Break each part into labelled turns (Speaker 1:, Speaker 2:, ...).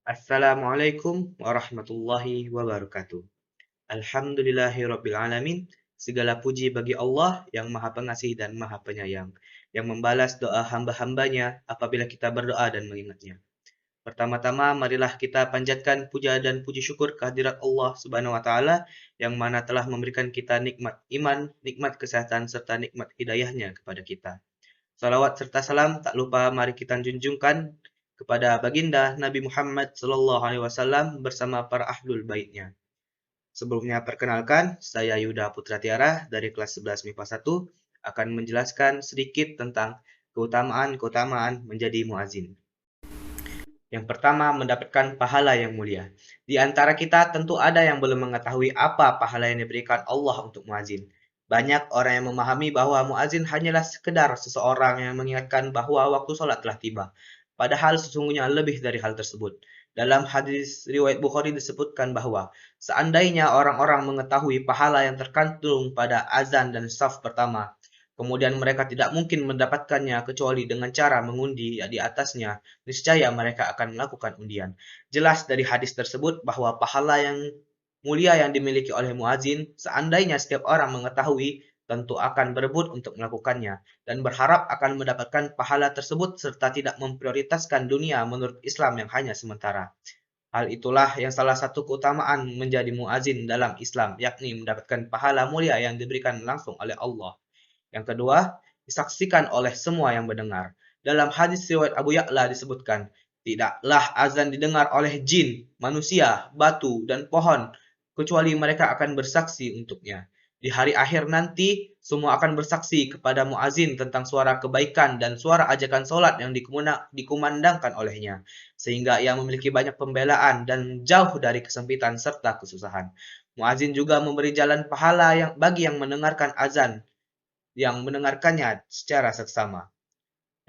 Speaker 1: Assalamualaikum warahmatullahi wabarakatuh. Alhamdulillahirabbil alamin. Segala puji bagi Allah yang Maha Pengasih dan Maha Penyayang, yang membalas doa hamba-hambanya apabila kita berdoa dan mengingatnya. Pertama-tama, marilah kita panjatkan puja dan puji syukur kehadirat Allah Subhanahu wa taala yang mana telah memberikan kita nikmat iman, nikmat kesehatan serta nikmat hidayahnya kepada kita. Salawat serta salam tak lupa mari kita junjungkan kepada baginda Nabi Muhammad Sallallahu Alaihi Wasallam bersama para ahlul baitnya. Sebelumnya perkenalkan, saya Yuda Putra Tiara dari kelas 11 MIPA 1 akan menjelaskan sedikit tentang keutamaan-keutamaan menjadi muazin. Yang pertama, mendapatkan pahala yang mulia. Di antara kita tentu ada yang belum mengetahui apa pahala yang diberikan Allah untuk muazin. Banyak orang yang memahami bahwa muazin hanyalah sekedar seseorang yang mengingatkan bahwa waktu sholat telah tiba. Padahal sesungguhnya lebih dari hal tersebut. Dalam hadis riwayat Bukhari disebutkan bahwa seandainya orang-orang mengetahui pahala yang terkandung pada azan dan saf pertama, kemudian mereka tidak mungkin mendapatkannya kecuali dengan cara mengundi di atasnya, niscaya mereka akan melakukan undian. Jelas dari hadis tersebut bahwa pahala yang mulia yang dimiliki oleh muazin, seandainya setiap orang mengetahui, tentu akan berebut untuk melakukannya dan berharap akan mendapatkan pahala tersebut serta tidak memprioritaskan dunia menurut Islam yang hanya sementara. Hal itulah yang salah satu keutamaan menjadi muazin dalam Islam, yakni mendapatkan pahala mulia yang diberikan langsung oleh Allah. Yang kedua, disaksikan oleh semua yang mendengar. Dalam hadis riwayat Abu Ya'la disebutkan, tidaklah azan didengar oleh jin, manusia, batu, dan pohon, kecuali mereka akan bersaksi untuknya. Di hari akhir nanti, semua akan bersaksi kepada muazin tentang suara kebaikan dan suara ajakan solat yang dikumandangkan olehnya, sehingga ia memiliki banyak pembelaan dan jauh dari kesempitan serta kesusahan. Muazin juga memberi jalan pahala yang bagi yang mendengarkan azan, yang mendengarkannya secara seksama.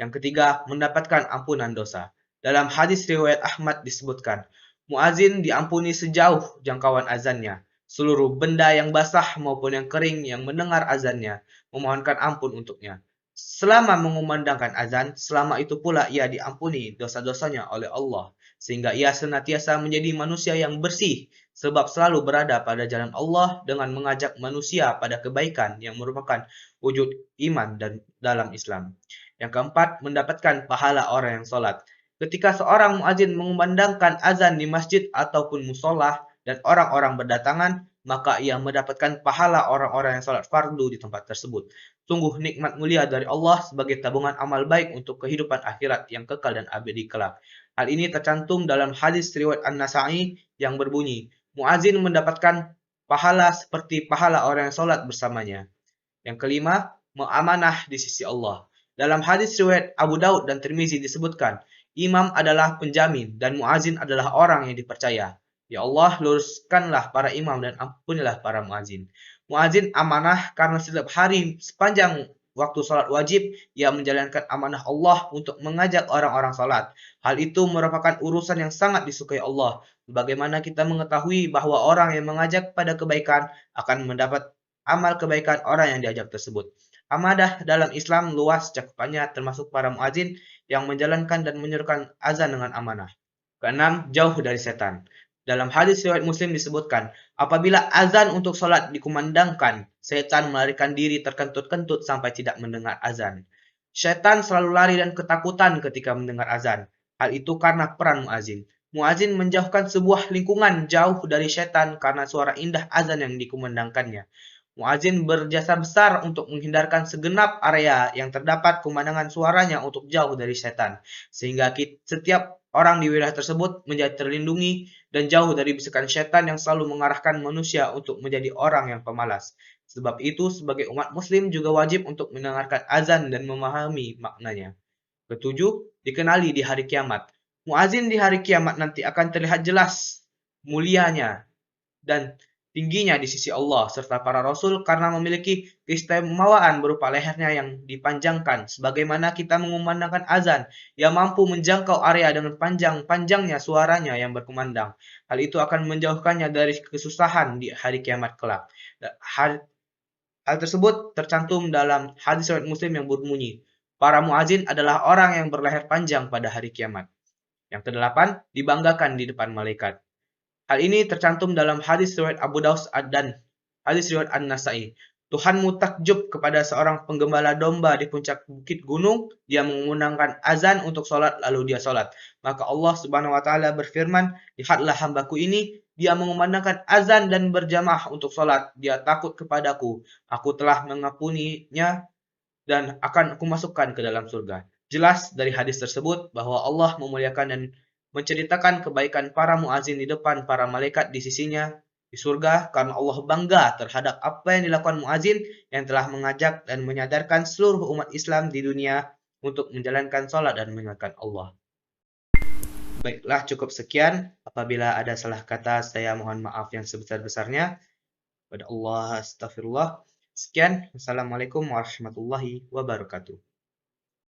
Speaker 1: Yang ketiga, mendapatkan ampunan dosa. Dalam hadis riwayat Ahmad disebutkan, muazin diampuni sejauh jangkauan azannya. Seluruh benda yang basah maupun yang kering yang mendengar azannya memohonkan ampun untuknya. Selama mengumandangkan azan, selama itu pula ia diampuni dosa-dosanya oleh Allah, sehingga ia senantiasa menjadi manusia yang bersih, sebab selalu berada pada jalan Allah dengan mengajak manusia pada kebaikan yang merupakan wujud iman dan dalam Islam. Yang keempat, mendapatkan pahala orang yang sholat. Ketika seorang muazin mengumandangkan azan di masjid ataupun musola dan orang-orang berdatangan, maka ia mendapatkan pahala orang-orang yang sholat fardu di tempat tersebut. Sungguh nikmat mulia dari Allah sebagai tabungan amal baik untuk kehidupan akhirat yang kekal dan abadi kelak. Hal ini tercantum dalam hadis riwayat An-Nasa'i yang berbunyi, muazin mendapatkan pahala seperti pahala orang yang sholat bersamanya. Yang kelima, mengamanah di sisi Allah. Dalam hadis riwayat Abu Daud dan Tirmizi disebutkan, imam adalah penjamin dan muazin adalah orang yang dipercaya. Ya Allah, luruskanlah para imam dan ampunilah para muazin. Muazin amanah karena setiap hari sepanjang waktu salat wajib, ia menjalankan amanah Allah untuk mengajak orang-orang salat. Hal itu merupakan urusan yang sangat disukai Allah. Bagaimana kita mengetahui bahwa orang yang mengajak pada kebaikan akan mendapat amal kebaikan orang yang diajak tersebut. Amadah dalam Islam luas cakupannya termasuk para muazin yang menjalankan dan menyerukan azan dengan amanah. Keenam, jauh dari setan. Dalam hadis riwayat Muslim disebutkan, apabila azan untuk sholat dikumandangkan, setan melarikan diri terkentut-kentut sampai tidak mendengar azan. Setan selalu lari dan ketakutan ketika mendengar azan. Hal itu karena peran muazin. Muazin menjauhkan sebuah lingkungan jauh dari setan karena suara indah azan yang dikumandangkannya. Muazin berjasa besar untuk menghindarkan segenap area yang terdapat pemandangan suaranya untuk jauh dari setan, sehingga setiap orang di wilayah tersebut menjadi terlindungi dan jauh dari bisikan setan yang selalu mengarahkan manusia untuk menjadi orang yang pemalas. Sebab itu, sebagai umat muslim juga wajib untuk mendengarkan azan dan memahami maknanya. Ketujuh, dikenali di hari kiamat. Muazin di hari kiamat nanti akan terlihat jelas mulianya dan tingginya di sisi Allah serta para rasul karena memiliki keistimewaan berupa lehernya yang dipanjangkan sebagaimana kita mengumandangkan azan yang mampu menjangkau area dengan panjang-panjangnya suaranya yang berkumandang. Hal itu akan menjauhkannya dari kesusahan di hari kiamat kelak. Hal tersebut tercantum dalam hadis riwayat Muslim yang berbunyi, para muazin adalah orang yang berleher panjang pada hari kiamat. Yang kedelapan, dibanggakan di depan malaikat. Hal ini tercantum dalam hadis riwayat Abu Daud dan hadis riwayat An-Nasai. Tuhanmu takjub kepada seorang penggembala domba di puncak bukit gunung, dia mengundangkan azan untuk sholat lalu dia sholat. Maka Allah Subhanahu wa taala berfirman, lihatlah hambaku ini, dia mengumandangkan azan dan berjamaah untuk sholat. Dia takut kepadaku. Aku telah mengampuninya dan akan aku masukkan ke dalam surga. Jelas dari hadis tersebut bahwa Allah memuliakan dan menceritakan kebaikan para muazin di depan para malaikat di sisinya di surga karena Allah bangga terhadap apa yang dilakukan muazin yang telah mengajak dan menyadarkan seluruh umat Islam di dunia untuk menjalankan sholat dan mengingatkan Allah. Baiklah, cukup sekian. Apabila ada salah kata, saya mohon maaf yang sebesar-besarnya. Pada Allah, astagfirullah. Sekian. Wassalamualaikum warahmatullahi wabarakatuh.